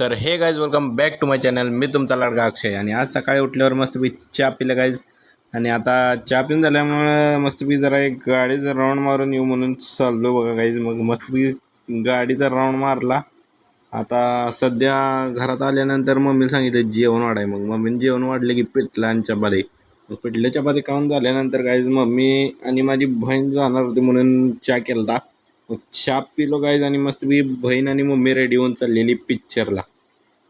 तर हे guys welcome back to my channel. मी तुमचा लाडका अक्षय आणि आज सकाळी उठल्यावर मस्तपैकी चहा पिलं गाईज. आणि आता चहा पिऊन झाल्यामुळं मस्तपैकी जरा एक गाडीचा राऊंड मारून येऊ म्हणून चाललो बघा गाईज. मग मस्तपैकी गाडीचा राऊंड मारला. आता सध्या घरात आल्यानंतर मम्मीला सांगितलं जेवण वाढाय. मग मम्मीने जेवण वाढले की पिठलं आणि चपाती. मग पिठलं चपाती खाऊन झाल्यानंतर गाईज मम्मी आणि माझी बहीण जाणार होती म्हणून चहा केला. मग चहा पिलो गाईज आणि मस्तपैकी बहीण आणि मम्मी रेडी होऊन चाललेली पिक्चरला.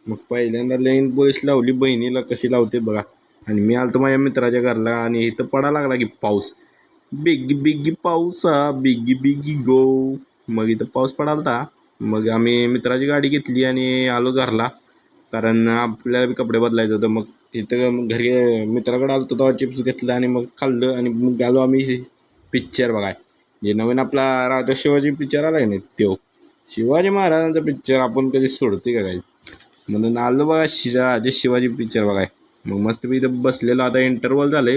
मग पहिल्यांदा लाईन पोलीस लावली बहिणीला कशी लावते बघा. आणि मी आलतो माझ्या मित्राच्या घरला आणि इथं पडा लागला की पाऊस. बिगी बिगी पाऊस हा बिगी बिगी गो. मग इथं पाऊस पडालता. मग आम्ही मित्राची गाडी घेतली आणि आलो घरला, कारण आपल्याला बी कपडे बदलायचं होतं. मग इथं घरी मित्राकडे आलो तेव्हा चिप्स घेतलं आणि मग खाल्लं आणि मग आलो आम्ही पिक्चर बघाय. जे नवीन आपला राजा शिवाजी पिक्चर आला नाही तो शिवाजी महाराजांचा पिक्चर आपण कधी सोडते का गाईज. म्हणून आलो बघा राजे शिवाजी पिक्चर बघाय. मग मस्त मी इथं बसलेलो. आता इंटरवल झालं.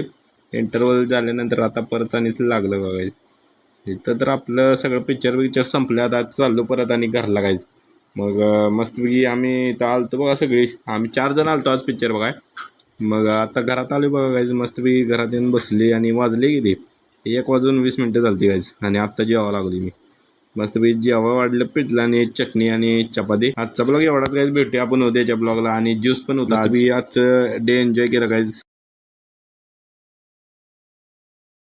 इंटरवल झाल्यानंतर आता परत आणि इथं लागलं बघायचं. इथं तर आपलं सगळं पिक्चर संपलं. आता चाललो परत आणि घरला गायचं. मग मस्तपैकी आम्ही इथं आलतो बघा सगळी. आम्ही 4 जण आलतो आज पिक्चर बघाय. मग आता घरात आलो बघा गायचं. मस्तपैकी घरात येऊन बसली आणि वाजले किती 1:20 झाली गायचं. आणि आत्ता जेवावं लागली मी. मस्तपैकी जेव्हा वाढलं पिठलं आणि चटणी आणि चपाती. आजचा ब्लॉग एवढाच गाईज. भेटूया आपण उद्याच्या ब्लॉगला. आणि ज्यूस पण होता आज. आजचं डे एन्जॉय केलं गाईज.